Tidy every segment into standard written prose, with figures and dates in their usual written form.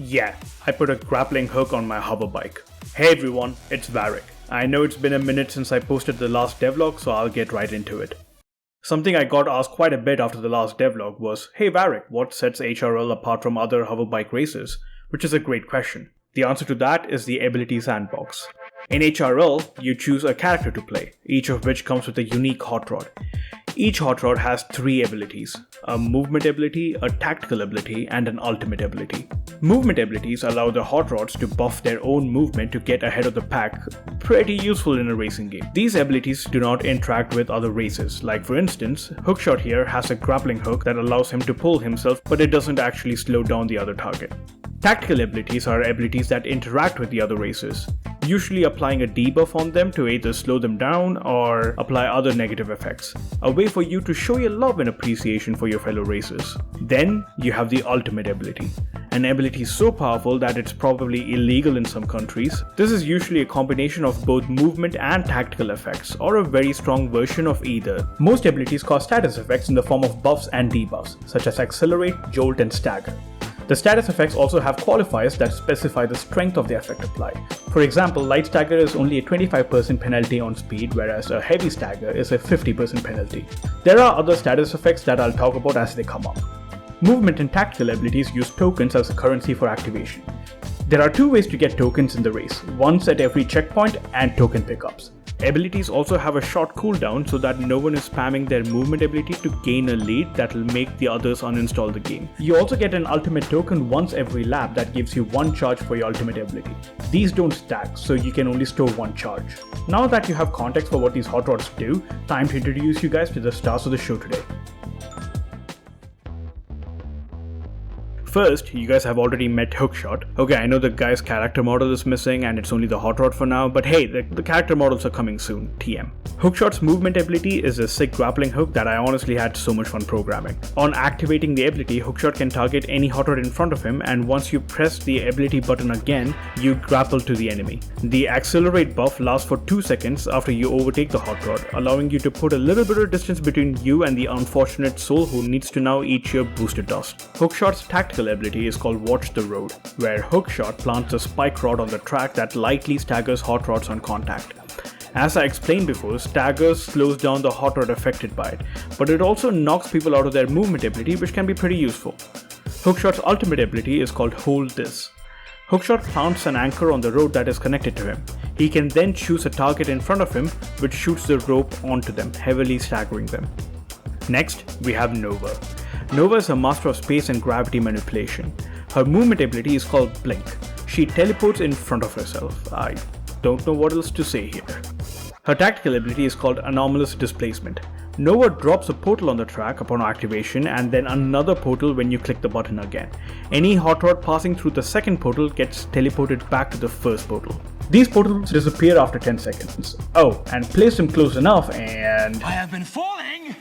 Yeah, I put a grappling hook on my hoverbike. Hey everyone, it's Varric. I know it's been a minute since I posted the last devlog, so I'll get right into it. Something I got asked quite a bit after the last devlog was, hey Varric, what sets HRL apart from other hoverbike races? Which is a great question. The answer to that is the ability sandbox. In HRL, you choose a character to play, each of which comes with a unique hot rod. Each hot rod has 3 abilities, a movement ability, a tactical ability, and an ultimate ability. Movement abilities allow the hot rods to buff their own movement to get ahead of the pack, pretty useful in a racing game. These abilities do not interact with other races, like for instance, Hookshot here has a grappling hook that allows him to pull himself, but it doesn't actually slow down the other target. Tactical abilities are abilities that interact with the other races, usually applying a debuff on them to either slow them down or apply other negative effects, a way for you to show your love and appreciation for your fellow racers. Then you have the ultimate ability, an ability so powerful that it's probably illegal in some countries. This is usually a combination of both movement and tactical effects, or a very strong version of either. Most abilities cause status effects in the form of buffs and debuffs, such as accelerate, jolt, and stagger. The status effects also have qualifiers that specify the strength of the effect applied. For example, light stagger is only a 25% penalty on speed, whereas a heavy stagger is a 50% penalty. There are other status effects that I'll talk about as they come up. Movement and tactical abilities use tokens as a currency for activation. There are 2 ways to get tokens in the race, once at every checkpoint and token pickups. Abilities also have a short cooldown so that no one is spamming their movement ability to gain a lead that will make the others uninstall the game. You also get an ultimate token once every lap that gives you 1 charge for your ultimate ability. These don't stack, so you can only store 1 charge. Now that you have context for what these hot rods do, time to introduce you guys to the stars of the show today. First, you guys have already met Hookshot. Okay, I know the guy's character model is missing and it's only the hot rod for now, but hey, the character models are coming soon, TM. Hookshot's movement ability is a sick grappling hook that I honestly had so much fun programming. On activating the ability, Hookshot can target any hot rod in front of him, and once you press the ability button again, you grapple to the enemy. The accelerate buff lasts for 2 seconds after you overtake the hot rod, allowing you to put a little bit of distance between you and the unfortunate soul who needs to now eat your boosted dust. Hookshot's tactical ability is called Watch the Road, where Hookshot plants a spike rod on the track that lightly staggers hot rods on contact. As I explained before, staggers slows down the hot rod affected by it, but it also knocks people out of their movement ability, which can be pretty useful. Hookshot's ultimate ability is called Hold This. Hookshot plants an anchor on the road that is connected to him. He can then choose a target in front of him, which shoots the rope onto them, heavily staggering them. Next, we have Nova. Nova is a master of space and gravity manipulation. Her movement ability is called Blink. She teleports in front of herself. I don't know what else to say here. Her tactical ability is called Anomalous Displacement. Nova drops a portal on the track upon activation and then another portal when you click the button again. Any hot rod passing through the second portal gets teleported back to the first portal. These portals disappear after 10 seconds. Oh, and place them close enough and I have been falling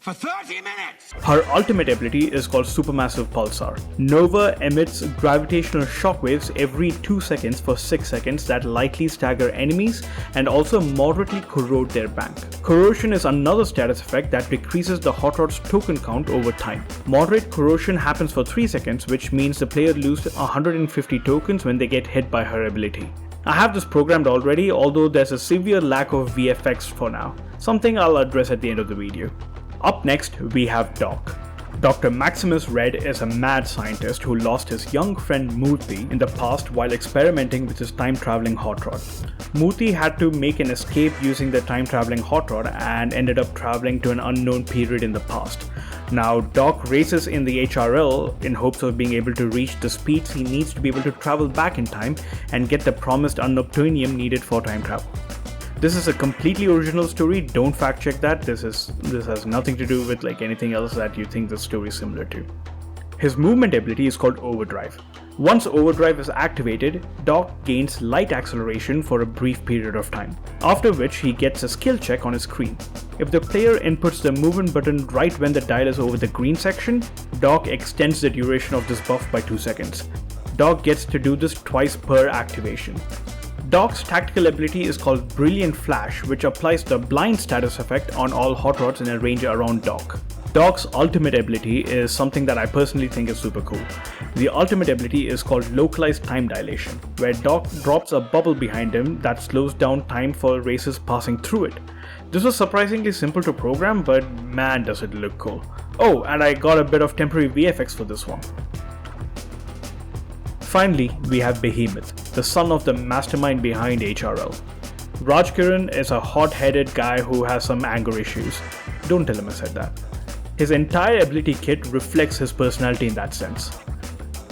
for 30 minutes! Her ultimate ability is called Supermassive Pulsar. Nova emits gravitational shockwaves every 2 seconds for 6 seconds that lightly stagger enemies and also moderately corrode their bank. Corrosion is another status effect that decreases the hot rod's token count over time. Moderate corrosion happens for 3 seconds, which means the player loses 150 tokens when they get hit by her ability. I have this programmed already, although there's a severe lack of VFX for now, something I'll address at the end of the video. Up next, we have Doc. Dr. Maximus Red is a mad scientist who lost his young friend Murthy in the past while experimenting with his time-traveling hot rod. Murthy had to make an escape using the time-traveling hot rod and ended up traveling to an unknown period in the past. Now, Doc races in the HRL in hopes of being able to reach the speeds he needs to be able to travel back in time and get the promised unobtainium needed for time travel. This is a completely original story, don't fact check that. This has nothing to do with anything else that you think the story is similar to. His movement ability is called Overdrive. Once Overdrive is activated, Doc gains light acceleration for a brief period of time, after which he gets a skill check on his screen. If the player inputs the movement button right when the dial is over the green section, Doc extends the duration of this buff by 2 seconds. Doc gets to do this twice per activation. Doc's tactical ability is called Brilliant Flash, which applies the blind status effect on all hot rods in a range around Doc. Doc's ultimate ability is something that I personally think is super cool. The ultimate ability is called localized time dilation, where Doc drops a bubble behind him that slows down time for racers passing through it. This was surprisingly simple to program, but man does it look cool. Oh, and I got a bit of temporary VFX for this one. Finally, we have Behemoth, the son of the mastermind behind HRL. Rajkiran is a hot-headed guy who has some anger issues. Don't tell him I said that. His entire ability kit reflects his personality in that sense.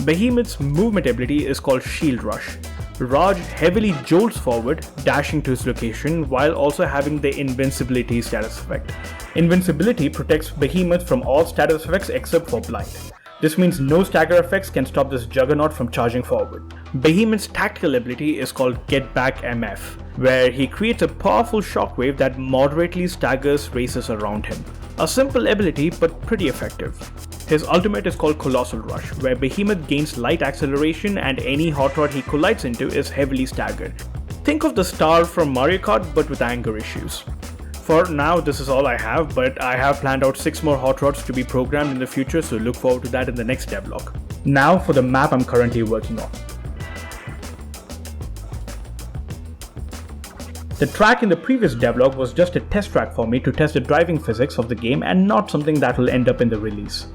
Behemoth's movement ability is called Shield Rush. Raj heavily jolts forward, dashing to his location while also having the Invincibility status effect. Invincibility protects Behemoth from all status effects except for Blind. This means no stagger effects can stop this juggernaut from charging forward. Behemoth's tactical ability is called Get Back MF, where he creates a powerful shockwave that moderately staggers racers around him. A simple ability but pretty effective. His ultimate is called Colossal Rush, where Behemoth gains light acceleration and any hot rod he collides into is heavily staggered. Think of the star from Mario Kart but with anger issues. For now, this is all I have, but I have planned out 6 more hot rods to be programmed in the future, so look forward to that in the next devlog. Now for the map I'm currently working on. The track in the previous devlog was just a test track for me to test the driving physics of the game and not something that will end up in the release.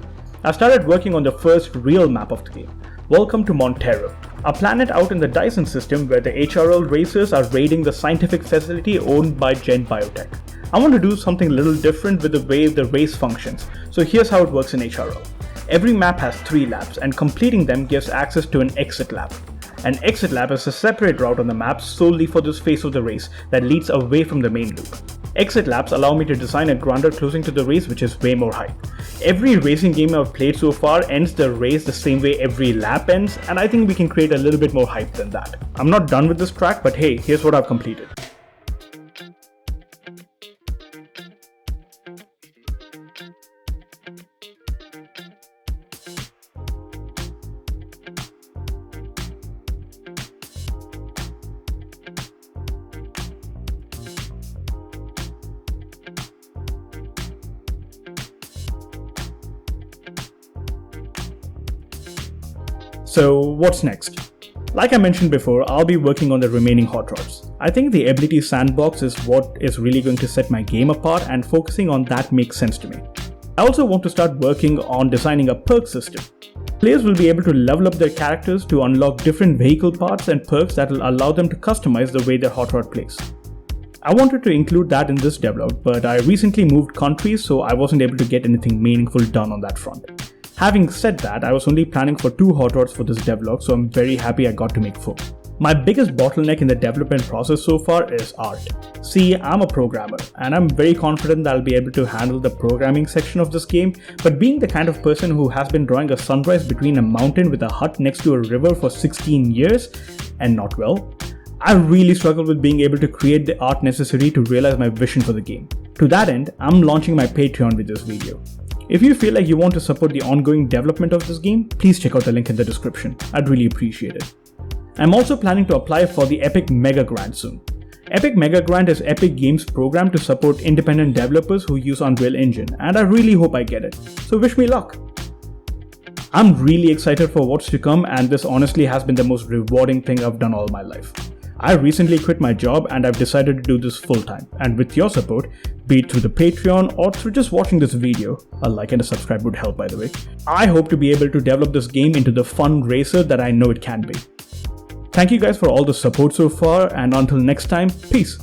I started working on the first real map of the game. Welcome to Montero, a planet out in the Dyson system where the HRL racers are raiding the scientific facility owned by Gen Biotech. I want to do something a little different with the way the race functions, so here's how it works in HRL. Every map has 3 laps and completing them gives access to an exit lap. An exit lap is a separate route on the map solely for this phase of the race that leads away from the main loop. Exit laps allow me to design a grounder closing to the race which is way more hype. Every racing game I've played so far ends the race the same way every lap ends, and I think we can create a little bit more hype than that. I'm not done with this track, but hey, here's what I've completed. So what's next? Like I mentioned before, I'll be working on the remaining hot rods. I think the ability sandbox is what is really going to set my game apart, and focusing on that makes sense to me. I also want to start working on designing a perk system. Players will be able to level up their characters to unlock different vehicle parts and perks that will allow them to customize the way their hot rod plays. I wanted to include that in this devlog, but I recently moved countries, so I wasn't able to get anything meaningful done on that front. Having said that, I was only planning for 2 hot rods for this devlog, so I'm very happy I got to make 4. My biggest bottleneck in the development process so far is art. See, I'm a programmer, and I'm very confident that I'll be able to handle the programming section of this game, but being the kind of person who has been drawing a sunrise between a mountain with a hut next to a river for 16 years, and not well, I really struggle with being able to create the art necessary to realize my vision for the game. To that end, I'm launching my Patreon with this video. If you feel like you want to support the ongoing development of this game, please check out the link in the description. I'd really appreciate it. I'm also planning to apply for the Epic Mega Grant soon. Epic Mega Grant is Epic Games' program to support independent developers who use Unreal Engine, and I really hope I get it. So wish me luck. I'm really excited for what's to come, and this honestly has been the most rewarding thing I've done all my life. I recently quit my job and I've decided to do this full time, and with your support, be it through the Patreon or through just watching this video, a like and a subscribe would help by the way, I hope to be able to develop this game into the fun racer that I know it can be. Thank you guys for all the support so far, and until next time, peace.